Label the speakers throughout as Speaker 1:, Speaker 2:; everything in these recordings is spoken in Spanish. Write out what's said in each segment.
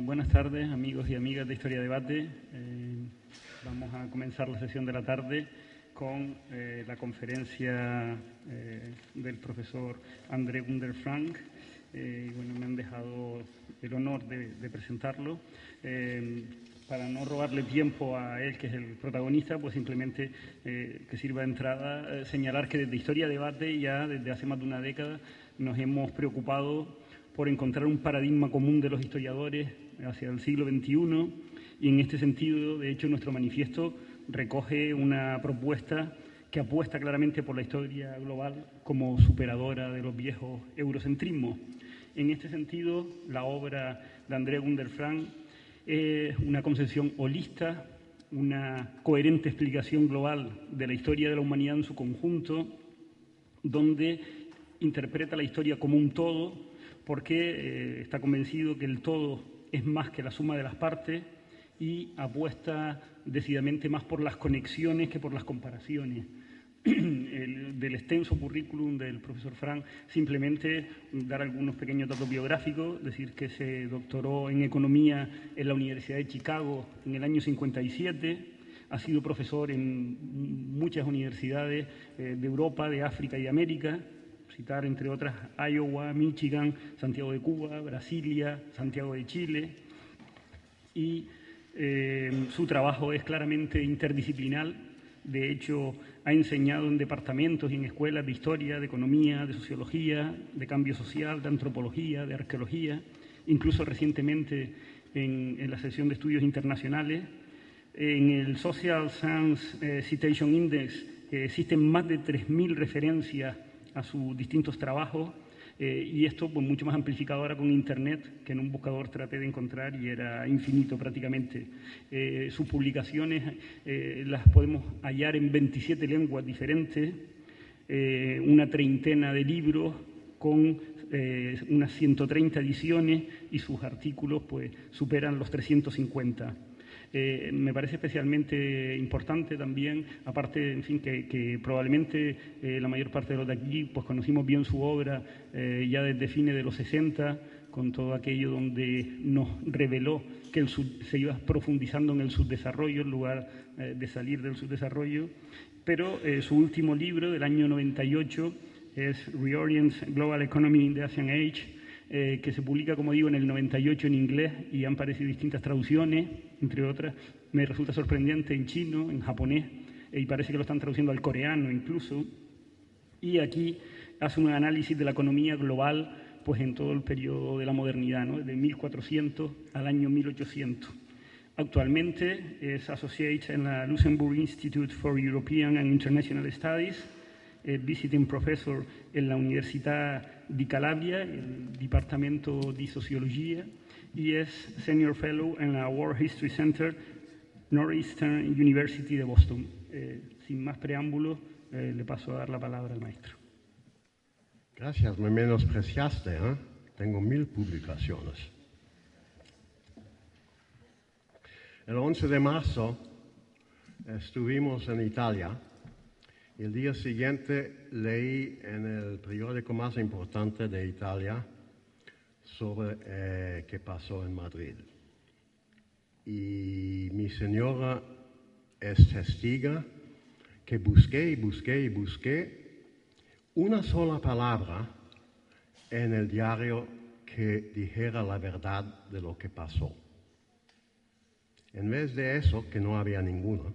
Speaker 1: Buenas tardes, amigos y amigas de Historia Debate. Vamos a comenzar la sesión de la tarde con la conferencia del profesor André Gunder Frank. Me han dejado el honor de presentarlo. Para no robarle tiempo a él, que es el protagonista, pues simplemente que sirva de entrada señalar que desde Historia Debate ya desde hace más de una década nos hemos preocupado por encontrar un paradigma común de los historiadores hacia el siglo XXI, y en este sentido, de hecho, nuestro manifiesto recoge una propuesta que apuesta claramente por la historia global como superadora de los viejos eurocentrismos. En este sentido, la obra de André Gunder Frank es una concepción holista, una coherente explicación global de la historia de la humanidad en su conjunto, donde interpreta la historia como un todo, porque está convencido que el todo es más que la suma de las partes y apuesta decididamente más por las conexiones que por las comparaciones. Del extenso currículum del profesor Frank, simplemente dar algunos pequeños datos biográficos, decir que se doctoró en Economía en la Universidad de Chicago en el año 57, ha sido profesor en muchas universidades de Europa, de África y de América, citar entre otras Iowa, Michigan, Santiago de Cuba, Brasilia, Santiago de Chile, y su trabajo es claramente interdisciplinar. De hecho, ha enseñado en departamentos y en escuelas de historia, de economía, de sociología, de cambio social, de antropología, de arqueología, incluso recientemente en la sección de estudios internacionales. En el Social Science Citation Index existen más de 3.000 referencias a sus distintos trabajos, y esto pues mucho más amplificado ahora con Internet, que en un buscador traté de encontrar y era infinito prácticamente. Sus publicaciones las podemos hallar en 27 lenguas diferentes, una treintena de libros con unas 130 ediciones, y sus artículos pues superan los 350. Me parece especialmente importante también, aparte, en fin, que probablemente la mayor parte de los de aquí pues conocimos bien su obra ya desde fines de los 60, con todo aquello donde nos reveló que se iba profundizando en el subdesarrollo en lugar de salir del subdesarrollo. Pero su último libro, del año 98, es Reorient Global Economy in the Asian Age, que se publica, como digo, en el 98 en inglés, y han aparecido distintas traducciones, entre otras. Me resulta sorprendente en chino, en japonés, y parece que lo están traduciendo al coreano incluso. Y aquí hace un análisis de la economía global pues en todo el periodo de la modernidad, ¿no? Desde 1400 al año 1800. Actualmente es associate en la Luxembourg Institute for European and International Studies, visiting professor en la Universidad di Calabria, el Departamento di Sociología, y es senior fellow en la World History Center, Northeastern University de Boston. Sin más preámbulos, le paso a dar la palabra al maestro.
Speaker 2: Gracias, me menospreciaste, ¿eh? Tengo 1000 publicaciones. El 11 de marzo estuvimos en Italia. Y el día siguiente leí en el periódico más importante de Italia sobre qué pasó en Madrid. Y mi señora es testiga que busqué y busqué y busqué una sola palabra en el diario que dijera la verdad de lo que pasó. En vez de eso, que no había ninguna,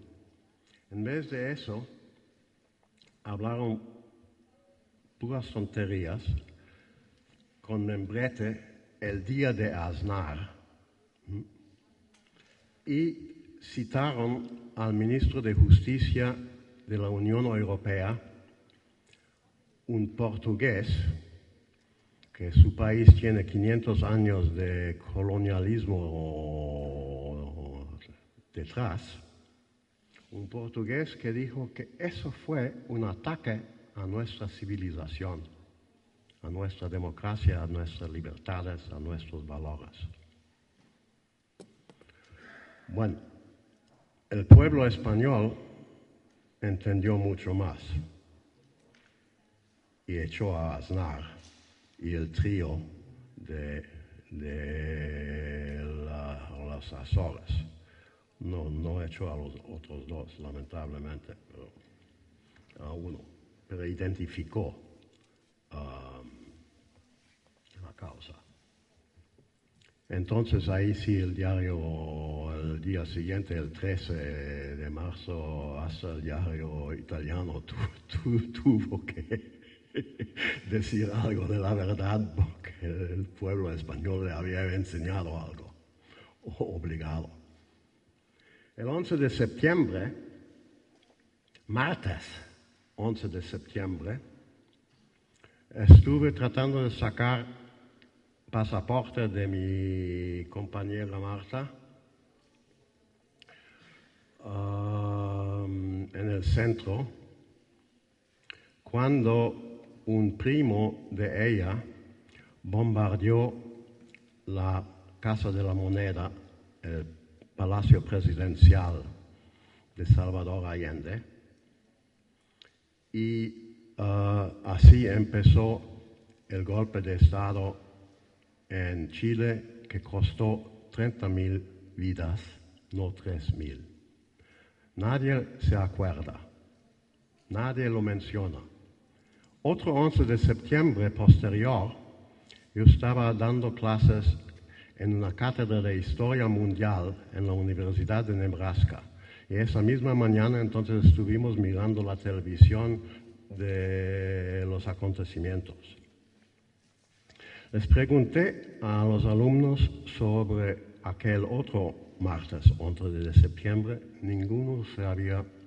Speaker 2: en vez de eso, hablaron puras tonterías con membrete el día de Aznar, y citaron al ministro de Justicia de la Unión Europea, un portugués, que su país tiene 500 años de colonialismo detrás, un portugués que dijo que eso fue un ataque a nuestra civilización, a nuestra democracia, a nuestras libertades, a nuestros valores. Bueno, el pueblo español entendió mucho más y echó a Aznar y el trío del las Azores. No he hecho a los otros dos, lamentablemente, pero a uno. Pero identificó la causa. Entonces ahí sí el diario, el día siguiente, el 13 de marzo, hasta el diario italiano tuvo que decir algo de la verdad porque el pueblo español le había enseñado algo, obligado. El 11 de septiembre, martes 11 de septiembre, estuve tratando de sacar pasaporte de mi compañera Marta en el centro cuando un primo de ella bombardeó la Casa de la Moneda, el Palacio Presidencial de Salvador Allende, y así empezó el golpe de Estado en Chile, que costó 30,000 vidas, no 3,000. Nadie se acuerda, nadie lo menciona. Otro 11 de septiembre posterior, yo estaba dando clases en una cátedra de Historia Mundial en la Universidad de Nebraska. Y esa misma mañana entonces estuvimos mirando la televisión de los acontecimientos. Les pregunté a los alumnos sobre aquel otro martes 11 de septiembre. Ninguno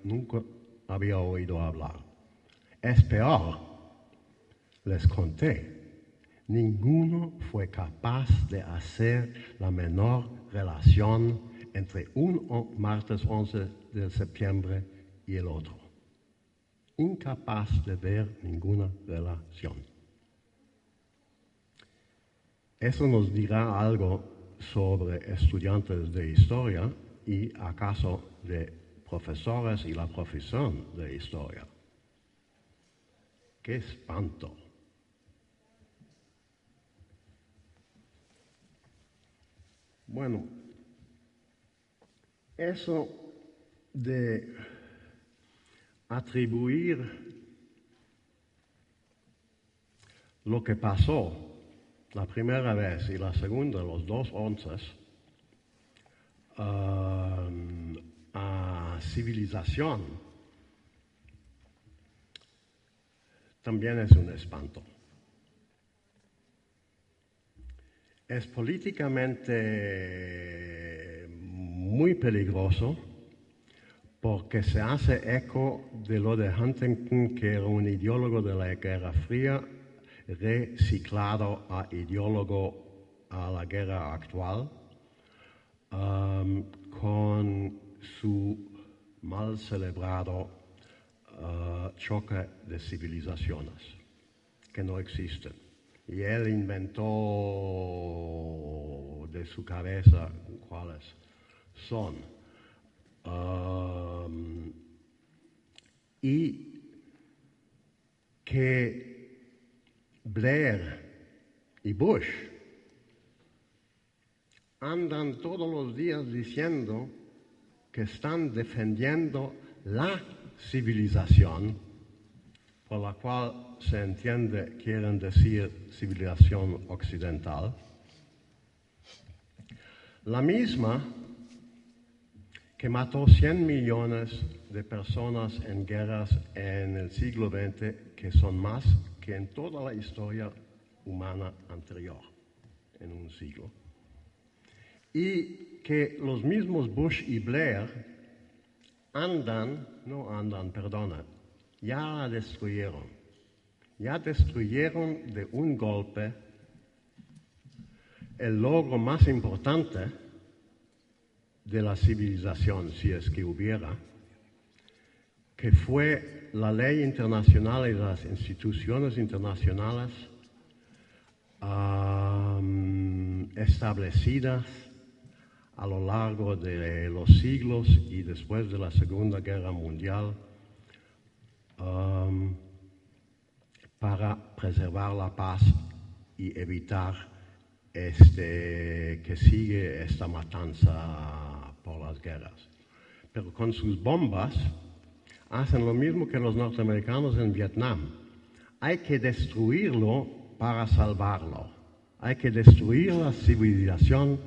Speaker 2: nunca había oído hablar. Es peor, les conté, ninguno fue capaz de hacer la menor relación entre un martes 11 de septiembre y el otro. Incapaz de ver ninguna relación. Eso nos dirá algo sobre estudiantes de historia y acaso de profesores y la profesión de historia. ¡Qué espanto! Bueno, eso de atribuir lo que pasó la primera vez y la segunda, los dos 11, a civilización, también es un espanto. Es políticamente muy peligroso porque se hace eco de lo de Huntington, que era un ideólogo de la Guerra Fría, reciclado a ideólogo a la guerra actual, con su mal celebrado choque de civilizaciones que no existen. Y él inventó de su cabeza cuáles son. Y que Blair y Bush andan todos los días diciendo que están defendiendo la civilización, por la cual se entiende, quieren decir civilización occidental, la misma que mató 100 millones de personas en guerras en el siglo XX, que son más que en toda la historia humana anterior, en un siglo. Y que los mismos Bush y Blair ya la destruyeron. Ya destruyeron de un golpe el logro más importante de la civilización, si es que hubiera, que fue la ley internacional y las instituciones internacionales establecidas a lo largo de los siglos y después de la Segunda Guerra Mundial para preservar la paz y evitar que sigue esta matanza por las guerras. Pero con sus bombas hacen lo mismo que los norteamericanos en Vietnam. Hay que destruirlo para salvarlo. Hay que destruir la civilización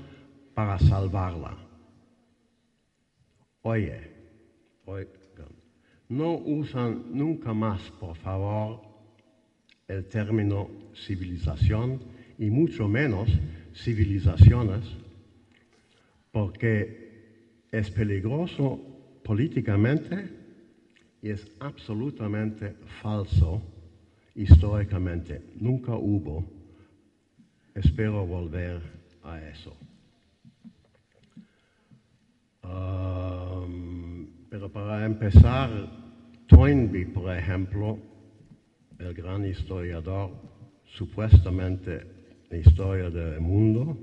Speaker 2: para salvarla. Oigan, no usan nunca más, por favor, el término civilización y mucho menos civilizaciones, porque es peligroso políticamente y es absolutamente falso históricamente. Nunca hubo. Espero volver a eso. Pero para empezar, Toynbee, por ejemplo, el gran historiador, supuestamente de historia del mundo,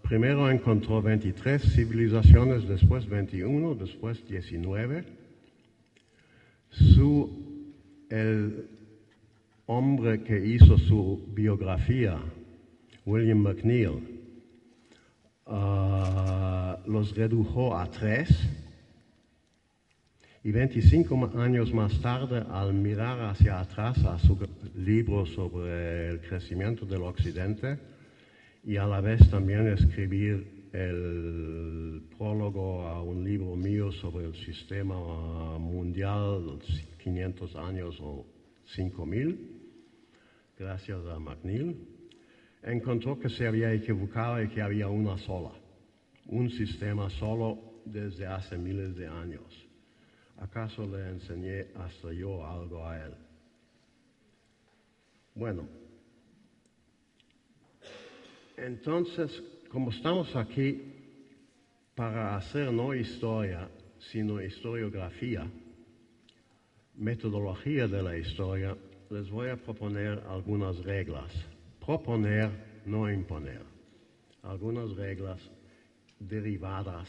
Speaker 2: primero encontró 23 civilizaciones, después 21, después 19. El hombre que hizo su biografía, William McNeill, los redujo a 3. Y 25 años más tarde, al mirar hacia atrás a su libro sobre el crecimiento del Occidente y a la vez también escribir el prólogo a un libro mío sobre el sistema mundial, 500 años o 5000, gracias a McNeill, encontró que se había equivocado y que había una sola, un sistema solo desde hace miles de años. ¿Acaso le enseñé hasta yo algo a él? Bueno, entonces, como estamos aquí para hacer no historia, sino historiografía, metodología de la historia, les voy a proponer algunas reglas. Proponer, no imponer. Algunas reglas derivadas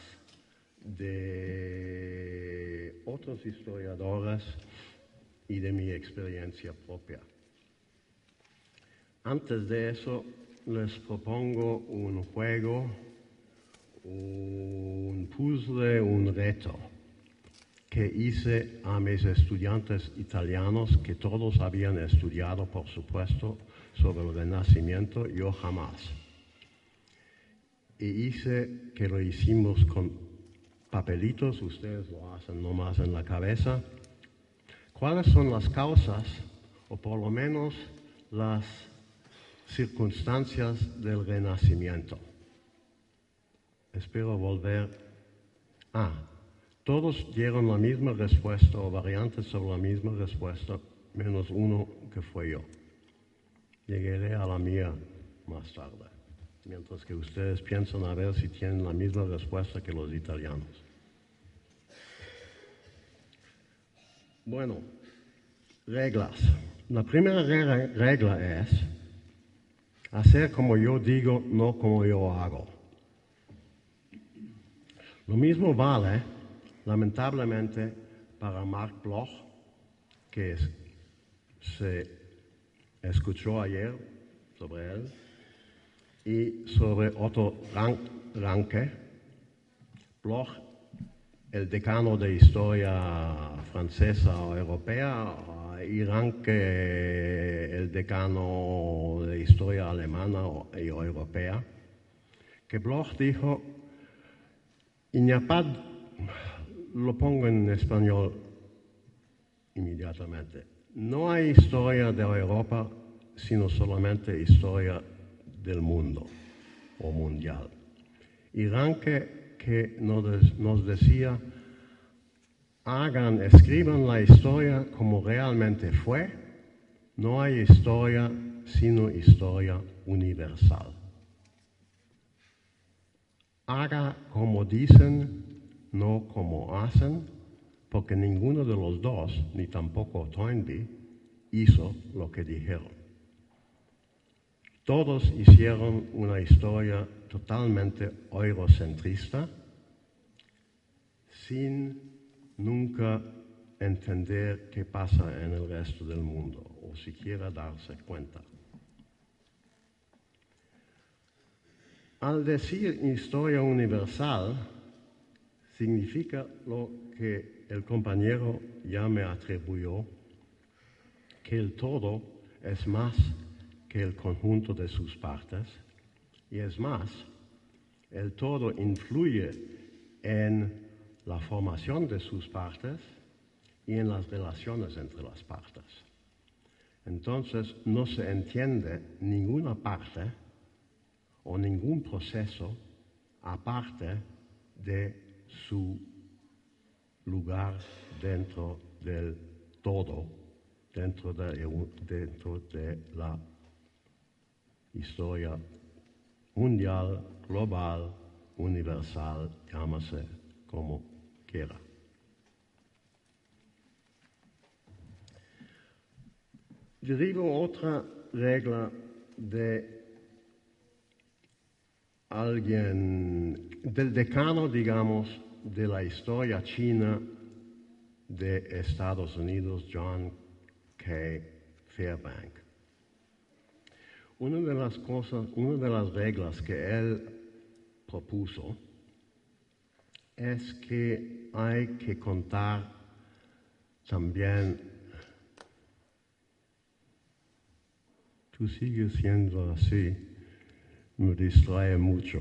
Speaker 2: de otros historiadores y de mi experiencia propia. Antes de eso, les propongo un juego, un puzzle, un reto que hice a mis estudiantes italianos, que todos habían estudiado, por supuesto, sobre el Renacimiento, yo jamás. Y hice que lo hicimos con papelitos, ustedes lo hacen nomás en la cabeza. ¿Cuáles son las causas, o por lo menos las circunstancias del Renacimiento? Espero volver. Todos dieron la misma respuesta o variantes sobre la misma respuesta, menos uno que fue yo. Llegaré a la mía más tarde, mientras que ustedes piensan a ver si tienen la misma respuesta que los italianos. Bueno, reglas. La primera regla es hacer como yo digo, no como yo hago. Lo mismo vale, lamentablemente, para Marc Bloch, que se escuchó ayer sobre él, y sobre Otto Ranke. Bloch, el decano de historia francesa o europea, y Ranke, el decano de historia alemana y europea, que Bloch dijo, lo pongo en español inmediatamente, no hay historia de Europa, sino solamente historia del mundo o mundial. Y Ranke, que nos decía, escriban la historia como realmente fue, no hay historia sino historia universal. Haga como dicen, no como hacen, porque ninguno de los dos, ni tampoco Toynbee, hizo lo que dijeron. Todos hicieron una historia totalmente eurocentrista, sin nunca entender qué pasa en el resto del mundo, o siquiera darse cuenta. Al decir historia universal, significa lo que el compañero ya me atribuyó, que el todo es más que el conjunto de sus partes, y es más, el todo influye en la formación de sus partes y en las relaciones entre las partes. Entonces, no se entiende ninguna parte o ningún proceso aparte de su lugar dentro del todo, dentro de la historia mundial, global, universal, llámase como quiera. Derivo otra regla de alguien, del decano, digamos, de la historia china de Estados Unidos, John K. Fairbank. Una de las reglas que él propuso es que hay que contar también. Tú sigues siendo así, me distrae mucho.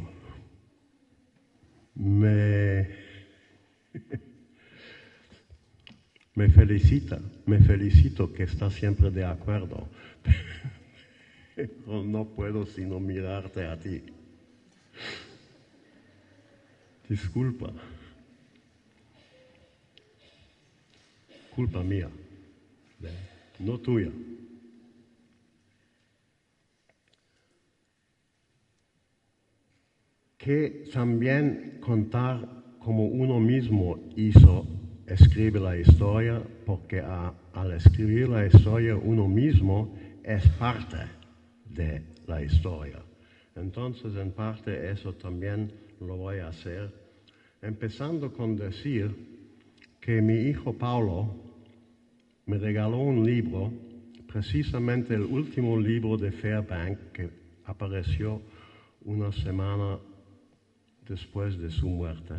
Speaker 2: Me felicito que estás siempre de acuerdo, pero no puedo sino mirarte a ti. Disculpa. Culpa mía, no tuya. Que también contar como uno mismo escribe la historia, porque al escribir la historia uno mismo es parte de la historia. Entonces, en parte, eso también lo voy a hacer, empezando con decir que mi hijo Paulo me regaló un libro, precisamente el último libro de Fairbank, que apareció una semana después de su muerte,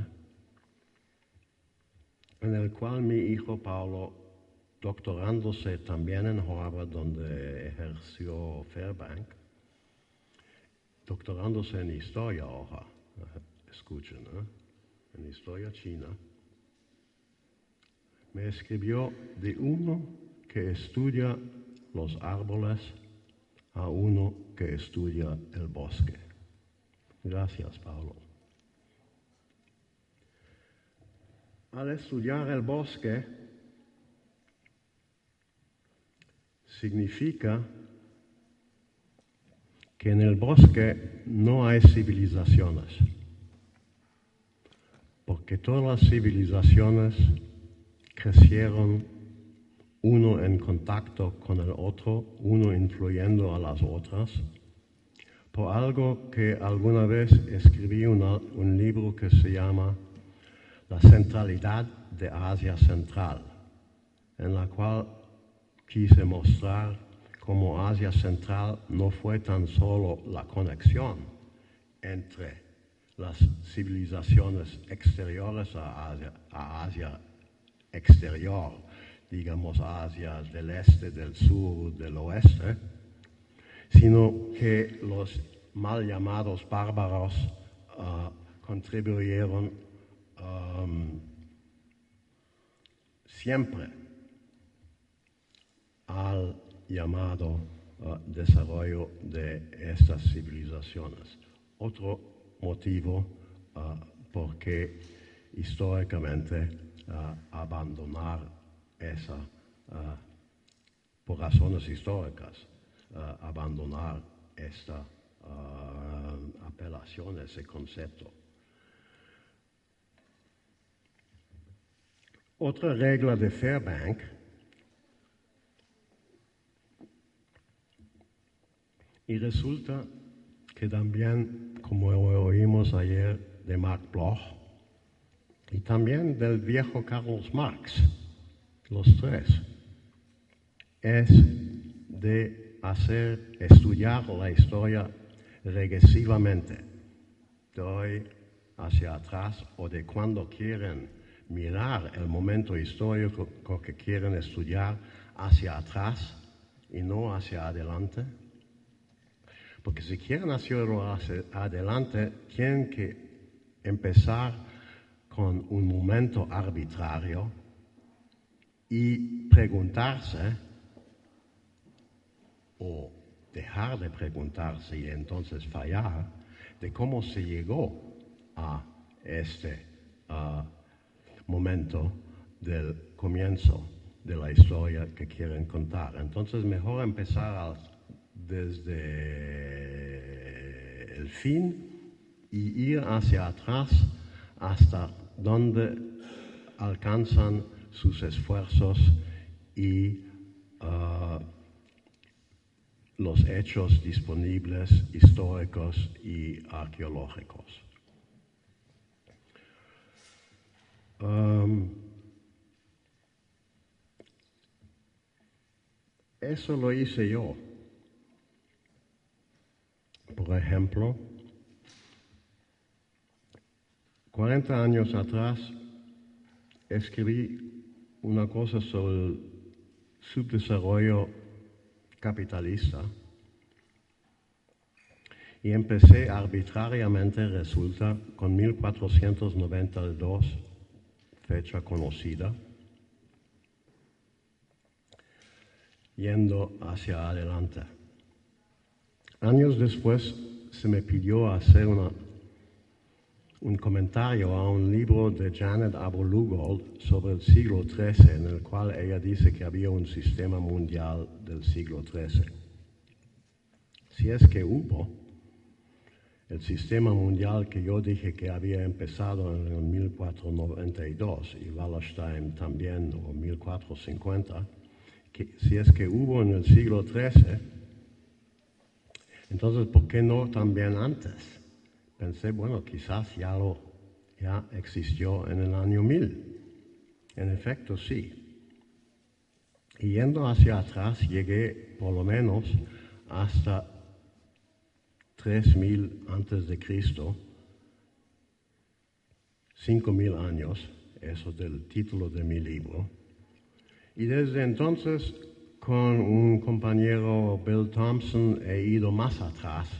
Speaker 2: en el cual mi hijo Paulo, doctorándose también en Harvard, donde ejerció Fairbank, doctorándose en historia ahora, escuchen, en historia china, me escribió de uno que estudia los árboles a uno que estudia el bosque. Gracias, Paulo. Al estudiar el bosque, significa que en el bosque no hay civilizaciones, porque todas las civilizaciones crecieron uno en contacto con el otro, uno influyendo a las otras, por algo que alguna vez escribí un libro que se llama La centralidad de Asia Central, en la cual quise mostrar cómo Asia Central no fue tan solo la conexión entre las civilizaciones exteriores a Asia exterior, digamos Asia del este, del sur, del oeste, sino que los mal llamados bárbaros contribuyeron siempre al llamado desarrollo de estas civilizaciones. Otro motivo por qué históricamente abandonar por razones históricas, abandonar esta apelación, ese concepto. Otra regla de Fairbank y resulta que también, como oímos ayer de Marc Bloch, y también del viejo Karl Marx, los tres, es de estudiar la historia regresivamente, de hoy hacia atrás o de cuando quieren mirar el momento histórico que quieren estudiar hacia atrás y no hacia adelante. Porque si quieren hacerlo hacia adelante, tienen que empezar con un momento arbitrario y preguntarse, o dejar de preguntarse y entonces fallar, de cómo se llegó a este momento del comienzo de la historia que quieren contar. Entonces, mejor empezar desde el fin y ir hacia atrás hasta donde alcanzan sus esfuerzos y los hechos disponibles históricos y arqueológicos. Eso lo hice yo. Por ejemplo, 40 años atrás escribí una cosa sobre el subdesarrollo capitalista y empecé arbitrariamente, resulta, con 1492, fecha conocida, yendo hacia adelante. Años después se me pidió hacer un comentario a un libro de Janet Abreu-Lugold sobre el siglo XIII, en el cual ella dice que había un sistema mundial del siglo XIII. Si es que hubo, el sistema mundial que yo dije que había empezado en el 1492 y Wallerstein también, o 1450, si es que hubo en el siglo XIII, entonces ¿por qué no también antes? Pensé, bueno, quizás ya existió en el año 1000. En efecto, sí. Y yendo hacia atrás, llegué por lo menos hasta 3000 antes de Cristo, 5000 años, eso del título de mi libro. Y desde entonces, con un compañero, Bill Thompson, he ido más atrás,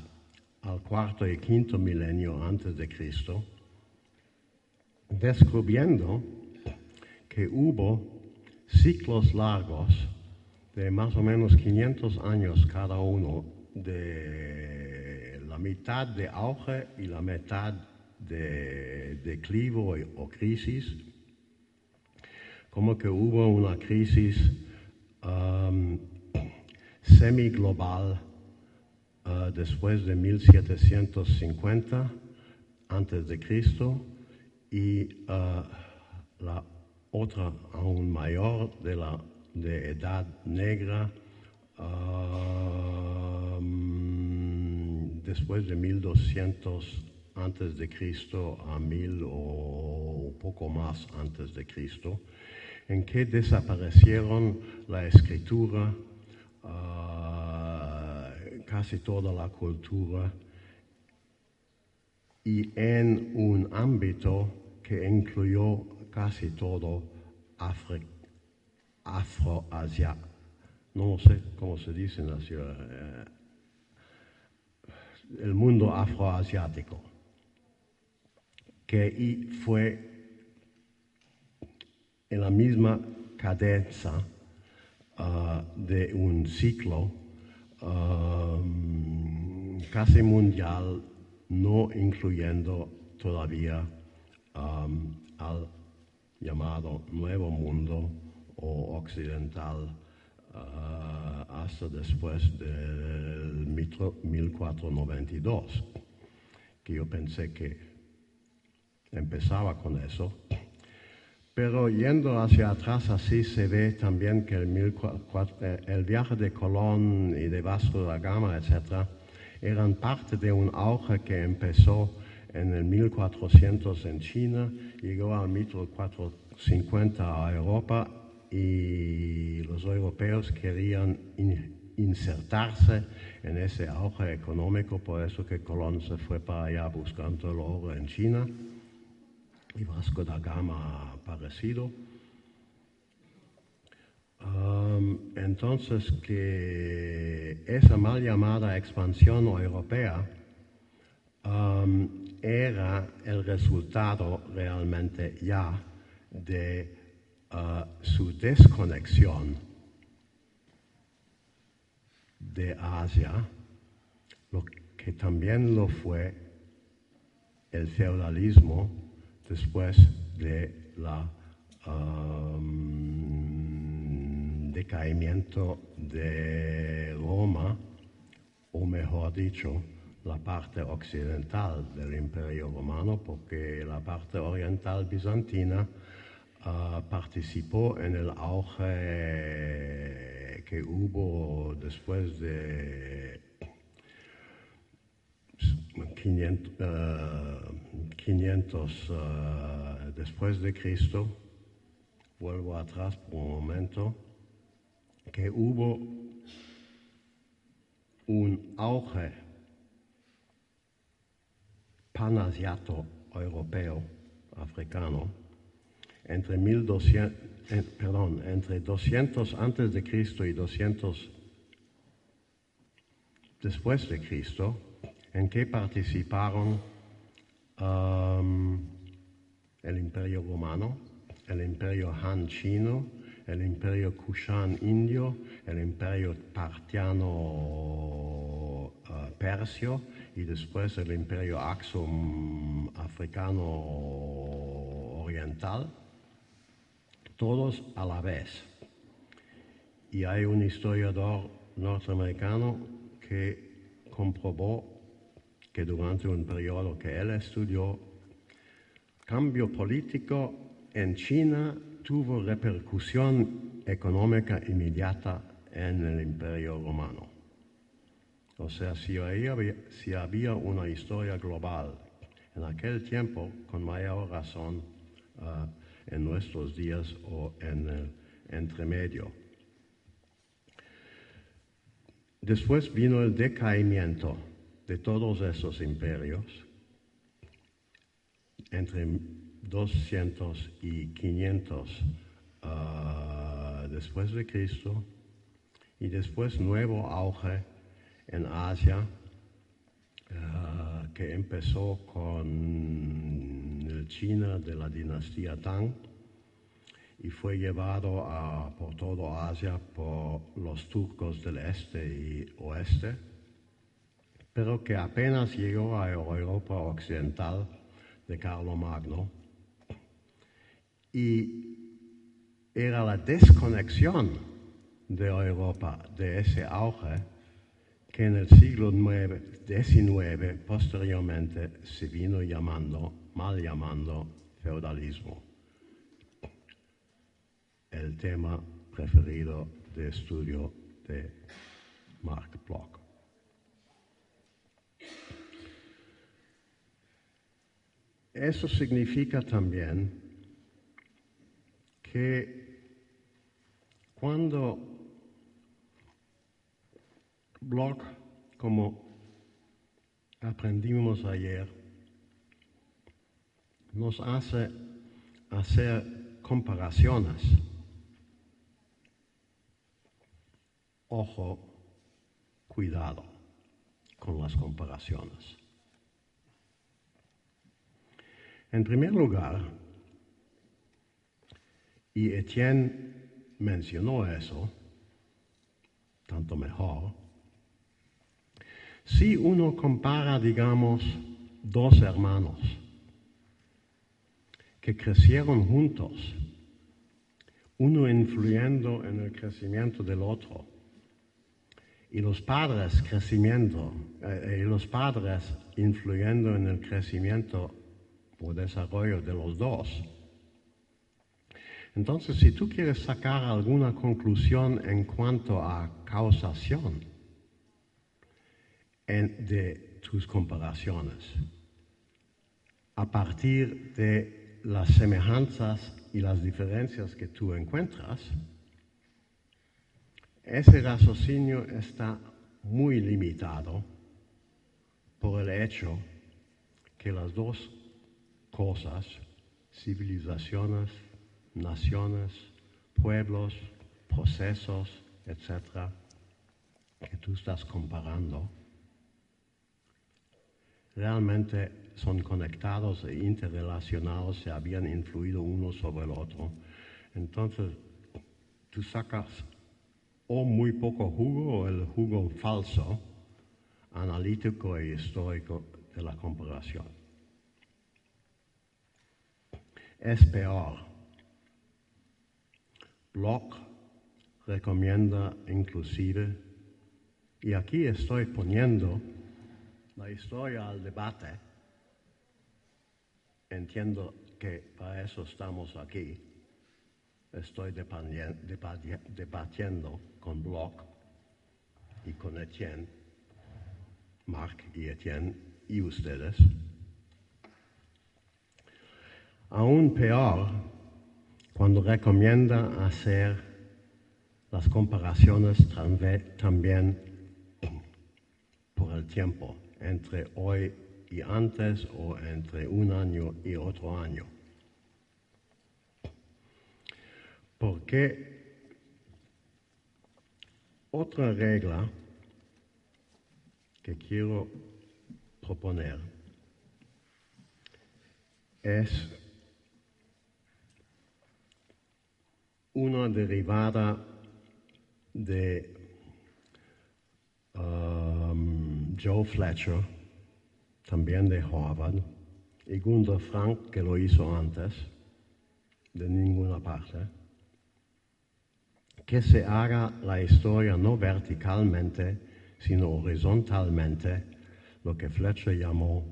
Speaker 2: al cuarto y quinto milenio antes de Cristo, descubriendo que hubo ciclos largos de más o menos 500 años cada uno, de la mitad de auge y la mitad de declive o crisis, como que hubo una crisis semi-global después de 1750 antes de Cristo y la otra aún mayor de edad negra después de 1200 antes de Cristo a 1000 o poco más antes de Cristo, en que desaparecieron la escritura, casi toda la cultura, y en un ámbito que incluyó casi todo afroasiático. No sé cómo se dice en la ciudad, el mundo afroasiático, que fue en la misma cadencia de un ciclo casi mundial, no incluyendo todavía al llamado Nuevo Mundo o Occidental hasta después del 1492, que yo pensé que empezaba con eso. Pero yendo hacia atrás, así se ve también que el viaje de Colón y de Vasco da Gama, etc., eran parte de un auge que empezó en el 1400 en China, llegó al 1450 a Europa y los europeos querían insertarse en ese auge económico, por eso que Colón se fue para allá buscando el oro en China y Vasco da Gama parecido. Entonces que esa mal llamada expansión europea era el resultado realmente ya de su desconexión de Asia, lo que también lo fue el feudalismo después de la decaimiento de Roma, o mejor dicho, la parte occidental del Imperio Romano, porque la parte oriental bizantina participó en el auge que hubo después de 500 después de Cristo. Vuelvo atrás por un momento, que hubo un auge panasiato europeo, africano, entre 200 antes de Cristo y 200 después de Cristo, en que participaron el Imperio Romano, el Imperio Han chino, el Imperio Kushan indio, el Imperio Parthiano persio y después el Imperio Aksum africano oriental, todos a la vez. Y hay un historiador norteamericano que comprobó que durante un periodo que él estudió, cambio político en China tuvo repercusión económica inmediata en el Imperio Romano. O sea, si había una historia global en aquel tiempo, con mayor razón en nuestros días o en el entremedio. Después vino el decaimiento de todos esos imperios entre 200 y 500 después de Cristo, y después nuevo auge en Asia que empezó con el China de la dinastía Tang y fue llevado por toda Asia por los turcos del este y oeste, pero que apenas llegó a Europa occidental de Carlomagno, y era la desconexión de Europa de ese auge que en el siglo XIX posteriormente se vino mal llamando feudalismo, el tema preferido de estudio de Mark Bloch. Eso significa también que cuando Bloch, como aprendimos ayer, nos hace hacer comparaciones, ojo, cuidado con las comparaciones. En primer lugar, y Etienne mencionó eso, tanto mejor, si uno compara, digamos, dos hermanos que crecieron juntos, uno influyendo en el crecimiento del otro, y los padres influyendo en el crecimiento o desarrollo de los dos. Entonces, si tú quieres sacar alguna conclusión en cuanto a causación de tus comparaciones, a partir de las semejanzas y las diferencias que tú encuentras, ese raciocinio está muy limitado por el hecho que las dos cosas, civilizaciones, naciones, pueblos, procesos, etc., que tú estás comparando, realmente son conectados e interrelacionados, se habían influido uno sobre el otro. Entonces, tú sacas o muy poco jugo o el jugo falso, analítico e histórico de la comparación. Es peor. Bloch recomienda inclusive, y aquí estoy poniendo la historia al debate, entiendo que para eso estamos aquí, estoy debatiendo con Bloch y con Etienne, Marc y Etienne y ustedes. Aún peor cuando recomienda hacer las comparaciones también por el tiempo, entre hoy y antes o entre un año y otro año. Porque otra regla que quiero proponer es una derivada de Joe Fletcher, también de Harvard, y Gunther Frank, que lo hizo antes, de ninguna parte, que se haga la historia no verticalmente, sino horizontalmente, lo que Fletcher llamó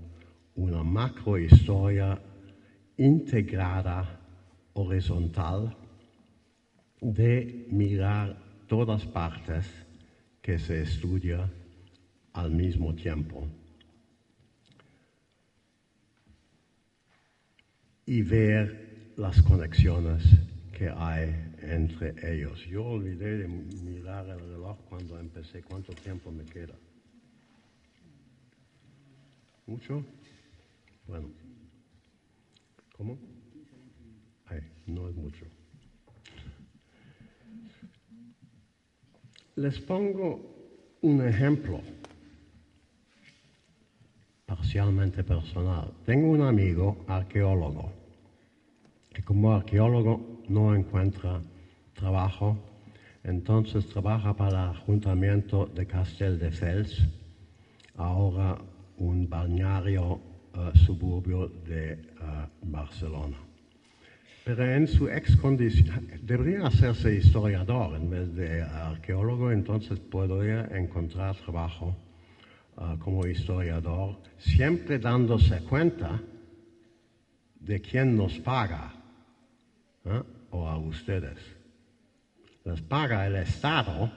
Speaker 2: una macrohistoria integrada horizontal, de mirar todas partes que se estudia al mismo tiempo y ver las conexiones que hay entre ellos. Yo olvidé de mirar el reloj cuando empecé. ¿Cuánto tiempo me queda? ¿Mucho? Bueno. ¿Cómo? Ay, no es mucho. Les pongo un ejemplo parcialmente personal. Tengo un amigo arqueólogo que como arqueólogo no encuentra trabajo, entonces trabaja para el Ayuntamiento de Castelldefels, ahora un balneario suburbio de Barcelona. Pero en su excondición, debería hacerse historiador en vez de arqueólogo, entonces podría encontrar trabajo como historiador, siempre dándose cuenta de quién nos paga, o a ustedes. Les paga el Estado,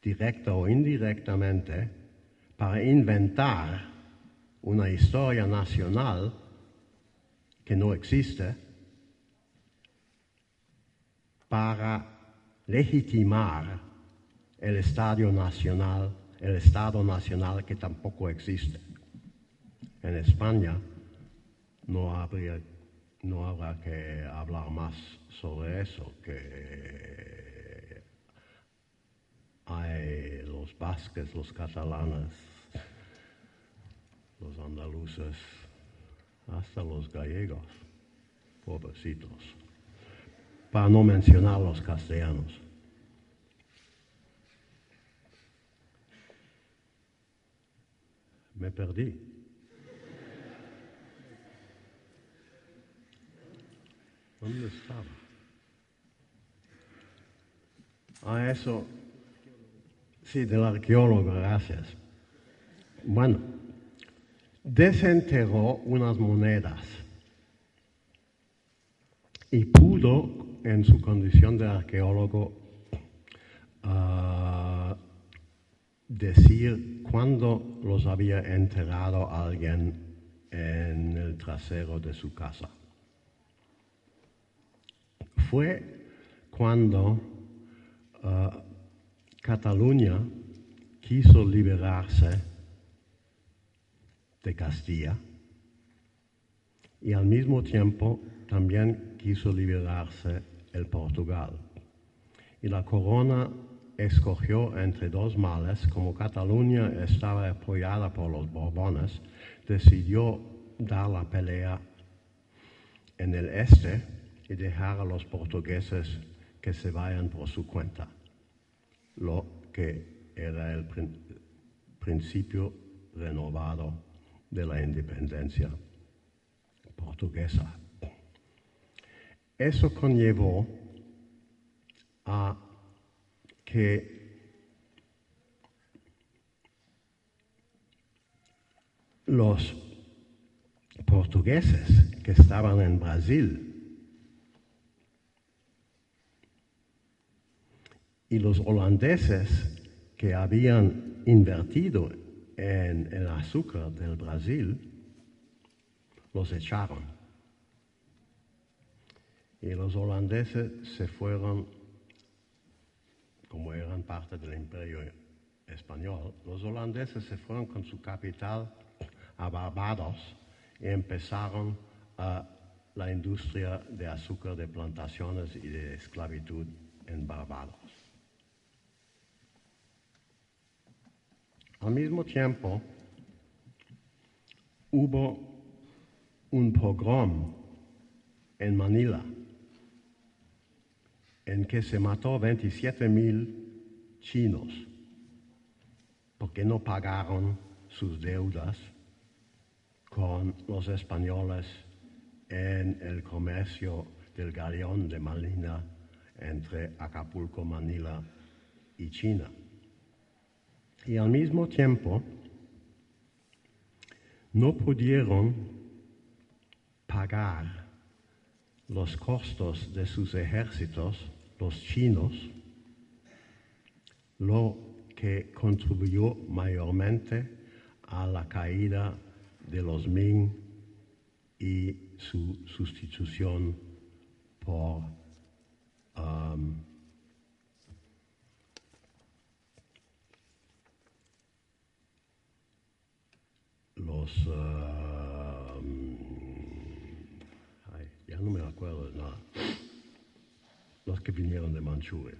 Speaker 2: directa o indirectamente, para inventar una historia nacional que no existe, para legitimar el Estado nacional que tampoco existe. En España no habrá que hablar más sobre eso, que hay los vascos, los catalanes, los andaluces, hasta los gallegos, pobrecitos, para no mencionar los castellanos. Me perdí. ¿Dónde estaba? Eso. Sí, del arqueólogo, gracias. Bueno, desenterró unas monedas y pudo, en su condición de arqueólogo, decir cuándo los había enterrado alguien en el trasero de su casa. Fue cuando Cataluña quiso liberarse de Castilla y al mismo tiempo también quiso liberarse el Portugal. Y la corona escogió entre dos males. Como Cataluña estaba apoyada por los Borbones, decidió dar la pelea en el este y dejar a los portugueses que se vayan por su cuenta, lo que era el principio renovado de la independencia portuguesa. Eso conllevó a que los portugueses que estaban en Brasil y los holandeses que habían invertido en el azúcar del Brasil, los echaron. Y los holandeses se fueron, como eran parte del imperio español, los holandeses se fueron con su capital a Barbados y empezaron la industria de azúcar de plantaciones y de esclavitud en Barbados. Al mismo tiempo, hubo un pogrom en Manila, en que se mató 27,000 chinos porque no pagaron sus deudas con los españoles en el comercio del galeón de Manila entre Acapulco, Manila y China. Y al mismo tiempo no pudieron pagar los costos de sus ejércitos, los chinos, lo que contribuyó mayormente a la caída de los Ming y su sustitución por ya no me acuerdo de nada, los que vinieron de Manchuria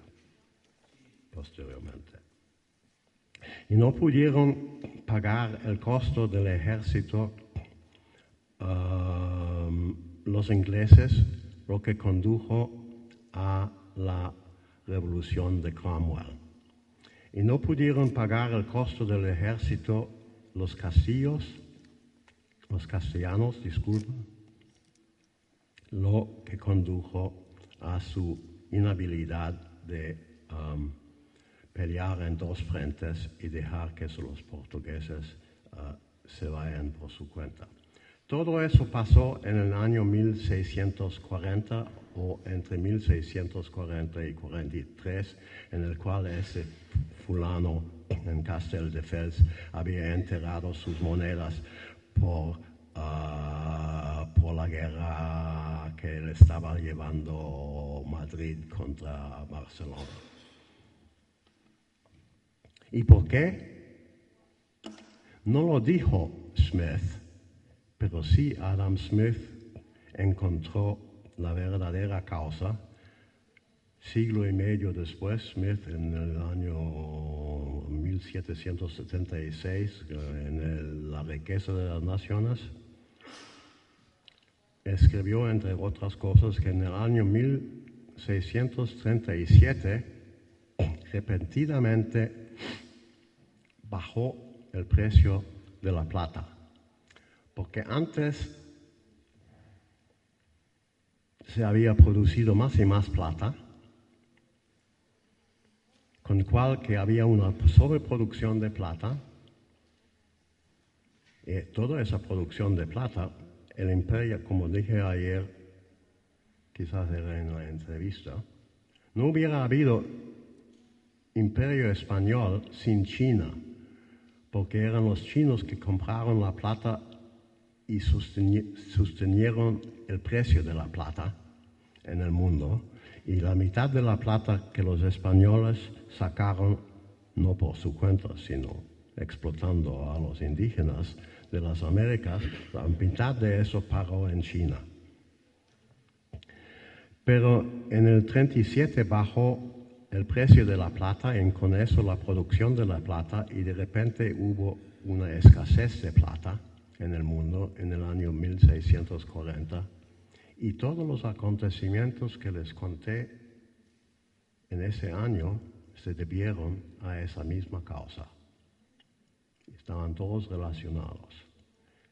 Speaker 2: posteriormente. Y no pudieron pagar el costo del ejército los ingleses, lo que condujo a la revolución de Cromwell. Y no pudieron pagar el costo del ejército los castellanos, lo que condujo a su inhabilidad de pelear en dos frentes y dejar que los portugueses se vayan por su cuenta. Todo eso pasó en el año 1640 o entre 1640 y 43, en el cual ese fulano en Castelldefels había enterrado sus monedas por la guerra que le estaba llevando Madrid contra Barcelona. ¿Y por qué? No lo dijo Smith, pero sí Adam Smith encontró la verdadera causa. Siglo y medio después, Smith, en el año 1776, en La riqueza de las naciones, escribió, entre otras cosas, que en el año 1637, repentinamente, bajó el precio de la plata. Porque antes se había producido más y más plata, con cual que había una sobreproducción de plata, y toda esa producción de plata, el imperio, como dije ayer, quizás era en la entrevista, no hubiera habido imperio español sin China, porque eran los chinos que compraron la plata y sostenieron el precio de la plata en el mundo, y la mitad de la plata que los españoles sacaron no por su cuenta, sino explotando a los indígenas de las Américas, la mitad de eso pagó en China. Pero en el 37 bajó el precio de la plata y con eso la producción de la plata, y de repente hubo una escasez de plata en el mundo en el año 1640, y todos los acontecimientos que les conté en ese año se debieron a esa misma causa. Estaban todos relacionados.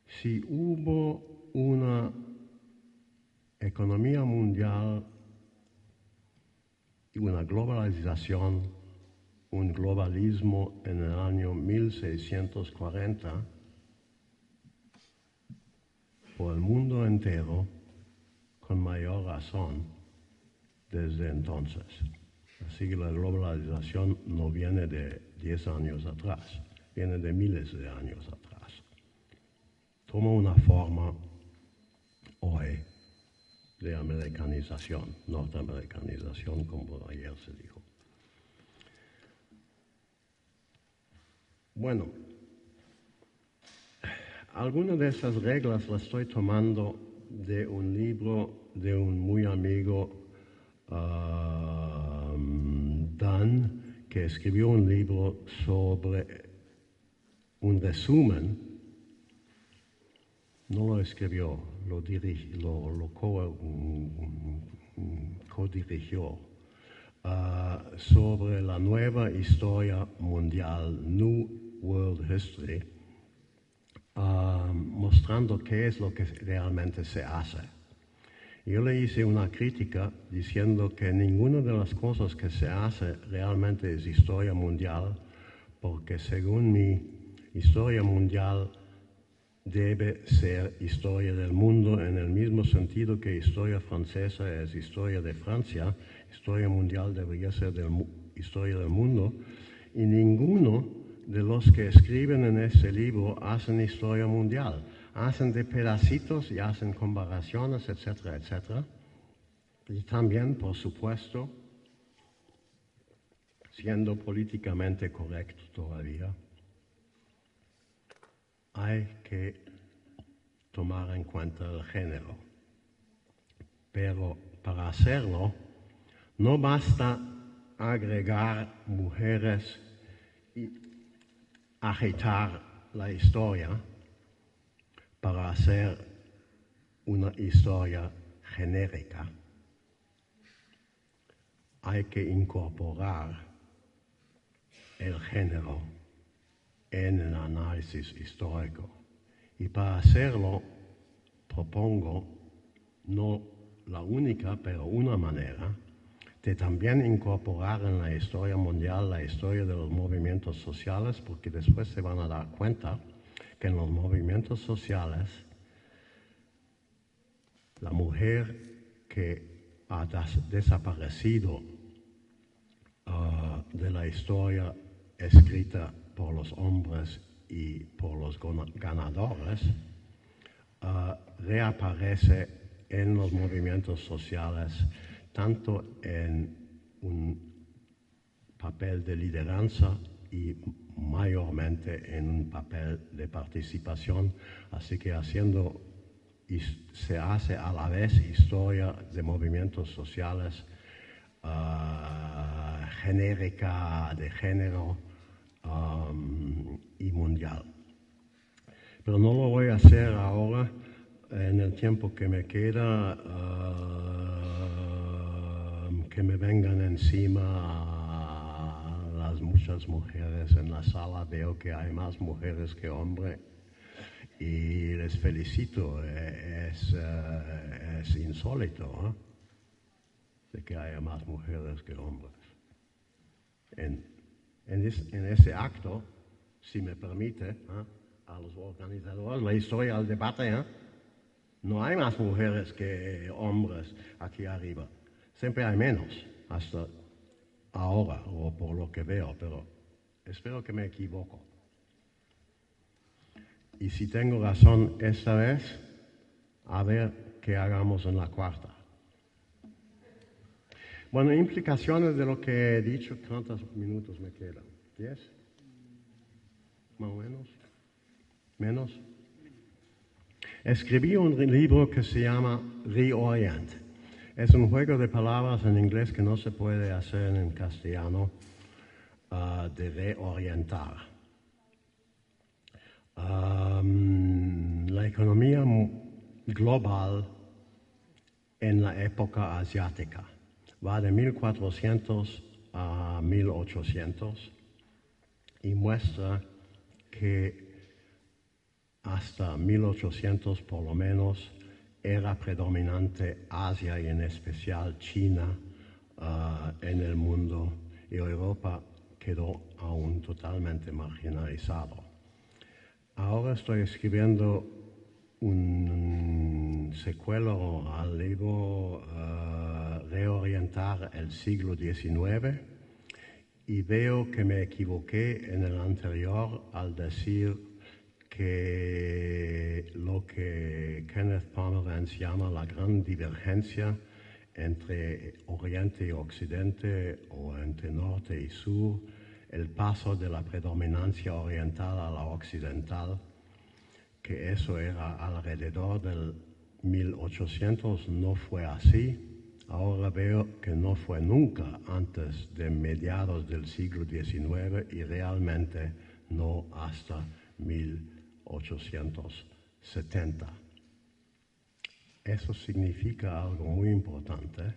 Speaker 2: Si hubo una economía mundial y una globalización, un globalismo en el año 1640, por el mundo entero, con mayor razón desde entonces. Así que la globalización no viene de 10 años atrás, viene de miles de años atrás. Toma una forma hoy de americanización, norteamericanización, como ayer se dijo. Bueno, algunas de esas reglas las estoy tomando de un libro de un muy amigo, Dan, que escribió un libro sobre un resumen. No lo escribió, lo co-dirigió sobre la nueva historia mundial, New World History, mostrando qué es lo que realmente se hace. Yo le hice una crítica diciendo que ninguna de las cosas que se hace realmente es historia mundial, porque según mi historia mundial debe ser historia del mundo en el mismo sentido que historia francesa es historia de Francia, historia mundial debería ser historia del mundo, y ninguno de los que escriben en ese libro hacen historia mundial. Hacen de pedacitos y hacen comparaciones, etcétera, etcétera. Y también, por supuesto, siendo políticamente correcto todavía, hay que tomar en cuenta el género. Pero para hacerlo, no basta agregar mujeres y agitar la historia para hacer una historia genérica. Hay que incorporar el género en el análisis histórico. Y para hacerlo, propongo, no la única, pero una manera, de también incorporar en la historia mundial la historia de los movimientos sociales, porque después se van a dar cuenta que en los movimientos sociales la mujer que ha desaparecido de la historia escrita por los hombres y por los ganadores, reaparece en los movimientos sociales tanto en un papel de lideranza y mayormente en un papel de participación, así que se hace a la vez historia de movimientos sociales genérica, de género y mundial. Pero no lo voy a hacer ahora en el tiempo que me queda, que me vengan encima las muchas mujeres en la sala. Veo que hay más mujeres que hombres y les felicito. Es insólito, de que haya más mujeres que hombres. En ese acto, si me permite, a los organizadores, la historia del debate, no hay más mujeres que hombres aquí arriba. Siempre hay menos, hasta ahora, o por lo que veo, pero espero que me equivoco. Y si tengo razón esta vez, a ver qué hagamos en la cuarta. Bueno, implicaciones de lo que he dicho. ¿Cuántos minutos me quedan? 10, más o menos, menos. Escribí un libro que se llama Reorient. Es un juego de palabras en inglés que no se puede hacer en castellano, de reorientar. La economía global en la época asiática va de 1400 a 1800 y muestra que hasta 1800 por lo menos era predominante Asia y en especial China en el mundo, y Europa quedó aún totalmente marginalizado. Ahora estoy escribiendo un secuelo al libro Reorientar el siglo XIX, y veo que me equivoqué en el anterior al decir que lo que Kenneth Pomerantz llama la gran divergencia entre Oriente y Occidente o entre Norte y Sur, el paso de la predominancia oriental a la occidental, que eso era alrededor del 1800, no fue así. Ahora veo que no fue nunca antes de mediados del siglo XIX y realmente no hasta 1870. Eso significa algo muy importante.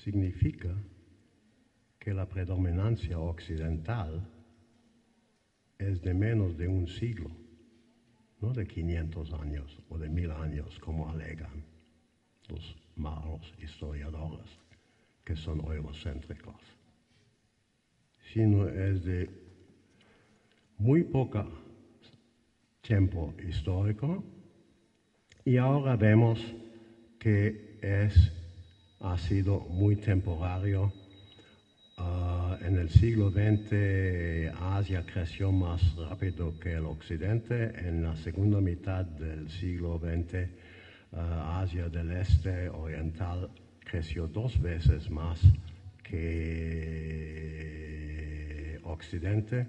Speaker 2: Significa que la predominancia occidental es de menos de un siglo, no de 500 años o de 1000 años, como alegan los malos historiadores que son eurocéntricos, sino es de muy poco tiempo histórico, y ahora vemos que ha sido muy temporario. En el siglo XX Asia creció más rápido que el Occidente. En la segunda mitad del siglo XX Asia del Este oriental creció 2 veces más que Occidente.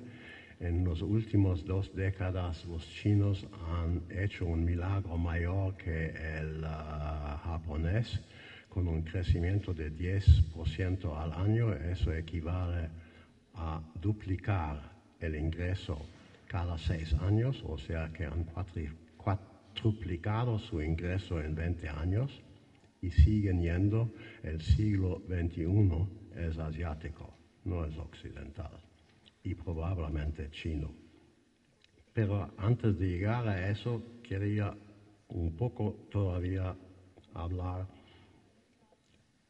Speaker 2: En las últimas 2 décadas los chinos han hecho un milagro mayor que el japonés, con un crecimiento de 10% al año. Eso equivale a duplicar el ingreso cada 6 años, o sea que han cuatruplicado su ingreso en 20 años y siguen yendo. El siglo XXI es asiático, no es occidental, y probablemente chino. Pero antes de llegar a eso, quería un poco todavía hablar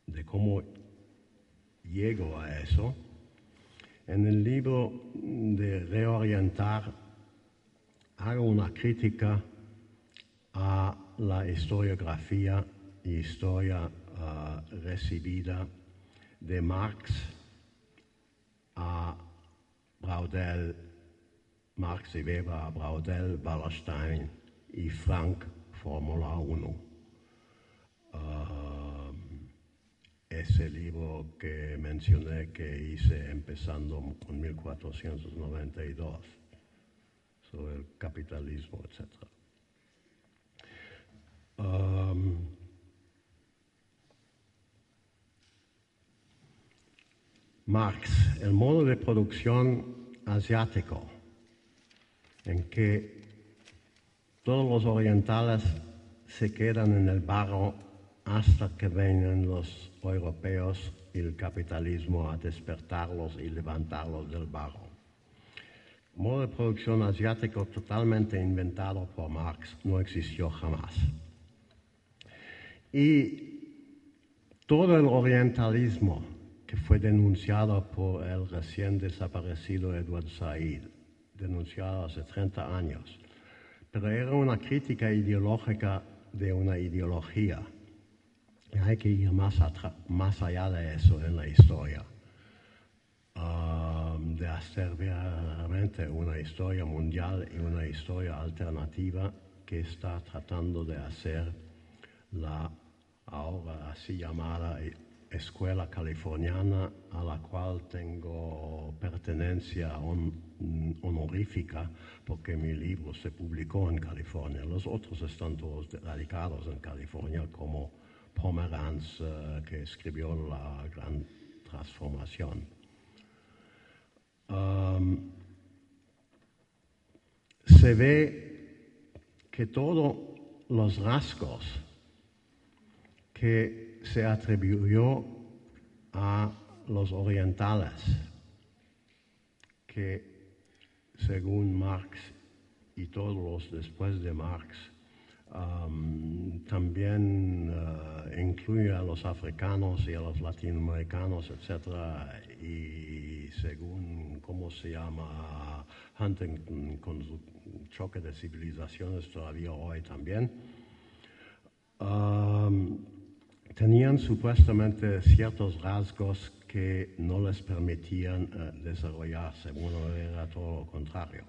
Speaker 2: de cómo llego a eso. En el libro de Reorientar hago una crítica a la historiografía y historia recibida de Marx a Braudel, Marx y Weber a Braudel, Wallerstein y Frank, Fórmula 1. Ese libro que mencioné que hice empezando con 1492 sobre el capitalismo, etc. Marx, el modo de producción asiático, en que todos los orientales se quedan en el barro hasta que vengan los europeos y el capitalismo a despertarlos y levantarlos del barro. Modo de producción asiático totalmente inventado por Marx, no existió jamás. Y todo el orientalismo que fue denunciado por el recién desaparecido Edward Said, denunciado hace 30 años, pero era una crítica ideológica de una ideología. Y hay que ir más allá de eso en la historia, de hacer realmente una historia mundial y una historia alternativa que está tratando de hacer la ahora así llamada escuela californiana a la cual tengo pertenencia honorífica porque mi libro se publicó en California. Los otros están todos radicados en California, como Pomeranz, que escribió La Gran Transformación. Se ve que todos los rasgos que se atribuyó a los orientales, que según Marx y todos los después de Marx, también incluye a los africanos y a los latinoamericanos, etc. Y según, ¿cómo se llama? Huntington, con su choque de civilizaciones todavía hoy también, tenían supuestamente ciertos rasgos que no les permitían desarrollarse. Bueno, era todo lo contrario.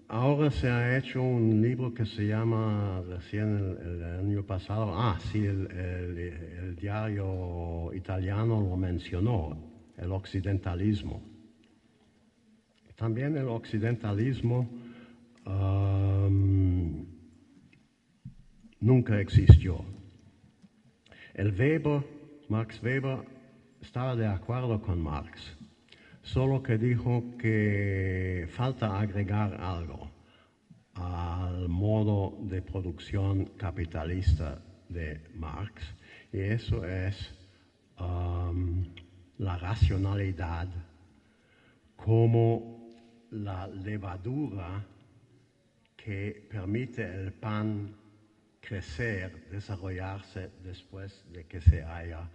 Speaker 2: Ahora se ha hecho un libro que se llama, recién el año pasado, el diario italiano lo mencionó, el occidentalismo. También el occidentalismo nunca existió. Max Weber, estaba de acuerdo con Marx, solo que dijo que falta agregar algo al modo de producción capitalista de Marx, y eso es la racionalidad como la levadura que permite el pan crecer, desarrollarse después de que se haya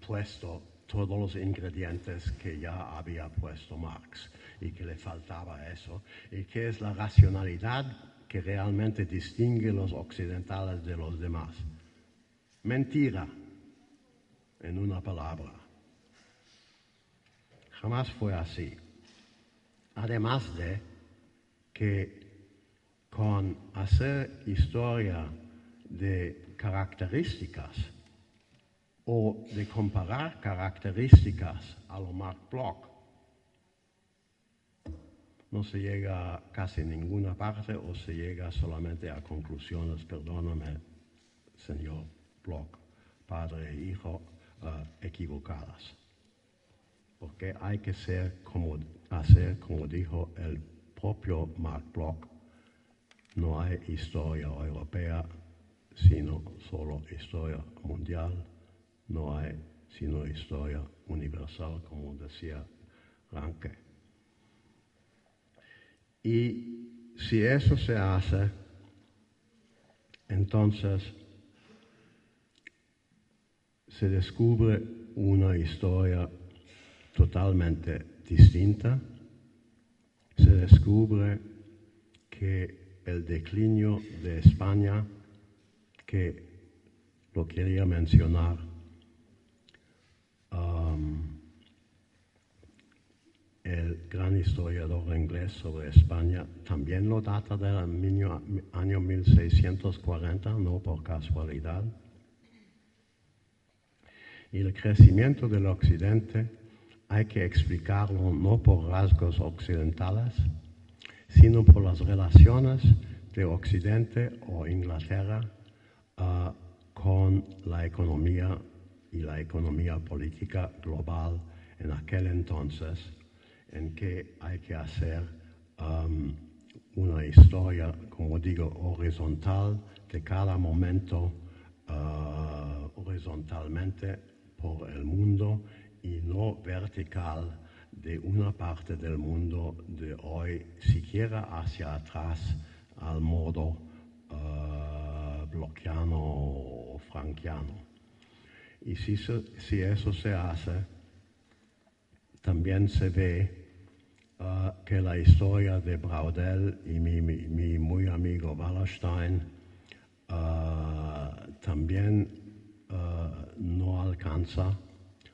Speaker 2: puesto todos los ingredientes que ya había puesto Marx y que le faltaba eso, y que es la racionalidad que realmente distingue los occidentales de los demás. Mentira, en una palabra. Jamás fue así. Además de que con hacer historia de características o de comparar características a lo Marx Bloch, no se llega a casi ninguna parte o se llega solamente a conclusiones, perdóname, señor Bloch, padre e hijo, equivocadas. Porque hay que hacer como dijo el propio Marx Bloch, no hay historia europea, sino solo historia mundial. No hay sino historia universal, como decía Ranke. Y si eso se hace, entonces se descubre una historia totalmente distinta. Se descubre que el declinio de España, que lo quería mencionar el gran historiador inglés sobre España, también lo data del año 1640, no por casualidad. Y el crecimiento del Occidente hay que explicarlo no por rasgos occidentales, sino por las relaciones de Occidente o Inglaterra con la economía y la economía política global en aquel entonces, en que hay que hacer una historia, como digo, horizontal, de cada momento horizontalmente por el mundo y no vertical de una parte del mundo de hoy, siquiera hacia atrás, al modo blockiano o franquiano. Y si eso se hace, también se ve que la historia de Braudel y mi muy amigo Wallerstein también no alcanza,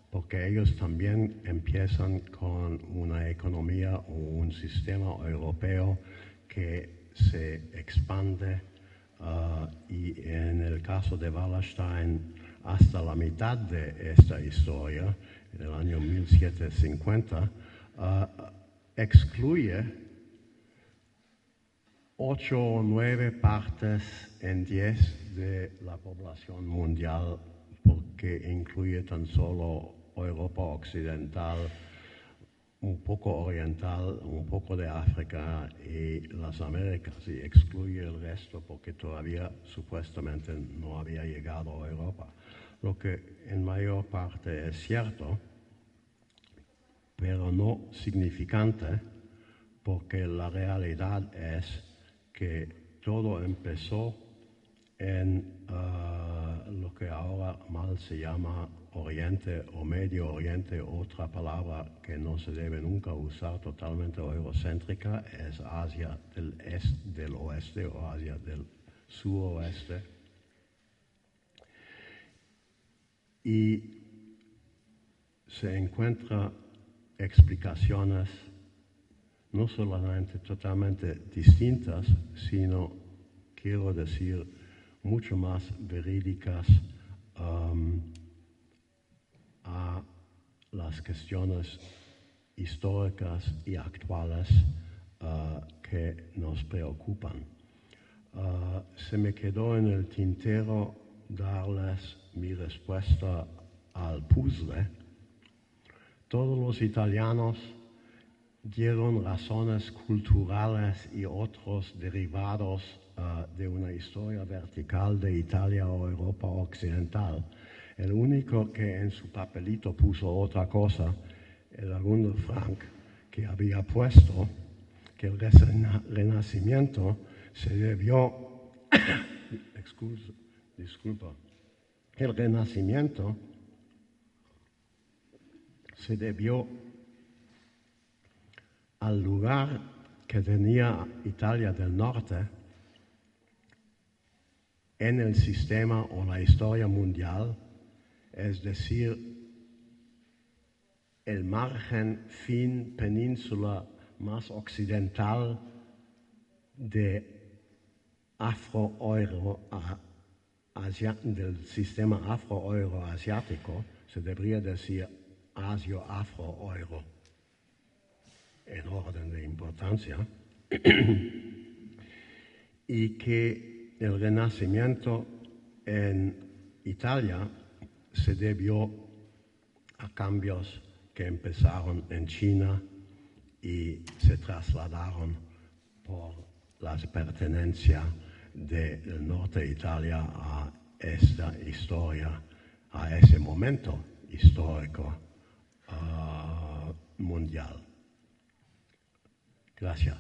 Speaker 2: porque ellos también empiezan con una economía o un sistema europeo que se expande y en el caso de Wallerstein, hasta la mitad de esta historia, en el año 1750, excluye 8 o 9 partes en 10 de la población mundial, porque incluye tan solo Europa Occidental, un poco oriental, un poco de África y las Américas, y excluye el resto porque todavía supuestamente no había llegado a Europa. Lo que en mayor parte es cierto, pero no significante, porque la realidad es que todo empezó en lo que ahora mal se llama Oriente o Medio Oriente. Otra palabra que no se debe nunca usar, totalmente eurocéntrica, es Asia del oeste o Asia del suroeste. Y se encuentran explicaciones no solamente totalmente distintas, sino, quiero decir, mucho más verídicas a las cuestiones históricas y actuales que nos preocupan. Se me quedó en el tintero darles mi respuesta al puzzle. Todos los italianos dieron razones culturales y otros derivados de una historia vertical de Italia o Europa Occidental. El único que en su papelito puso otra cosa era Gunther Frank, que había puesto que el Renacimiento se debió, el Renacimiento se debió al lugar que tenía Italia del Norte en el sistema o la historia mundial, es decir, el margen fin península más occidental del sistema afro-euroasiático, se debería decir asio-afro-euro, en orden de importancia, y que el Renacimiento en Italia se debió a cambios que empezaron en China y se trasladaron por la pertenencia del norte de Italia a esta historia, a ese momento histórico mundial. Gracias.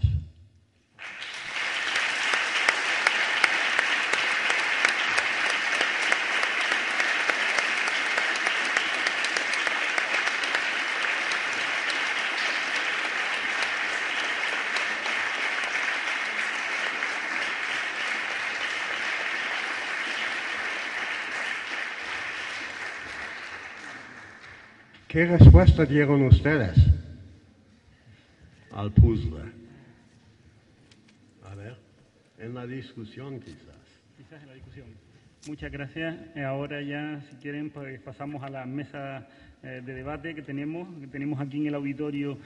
Speaker 2: ¿Qué respuesta dieron ustedes al puzzle? A ver, en la discusión quizás.
Speaker 1: Quizás en la discusión. Muchas gracias. Ahora ya, si quieren, pues pasamos a la mesa de debate que tenemos. Tenemos aquí en el auditorio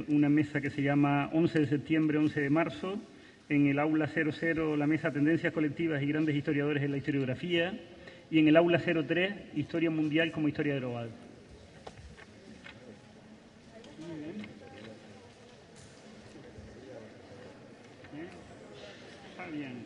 Speaker 1: una mesa que se llama 11 de septiembre, 11 de marzo. En el aula 00, la mesa Tendencias colectivas y grandes historiadores en la historiografía. Y en el aula 03, Historia mundial como historia global. Bien.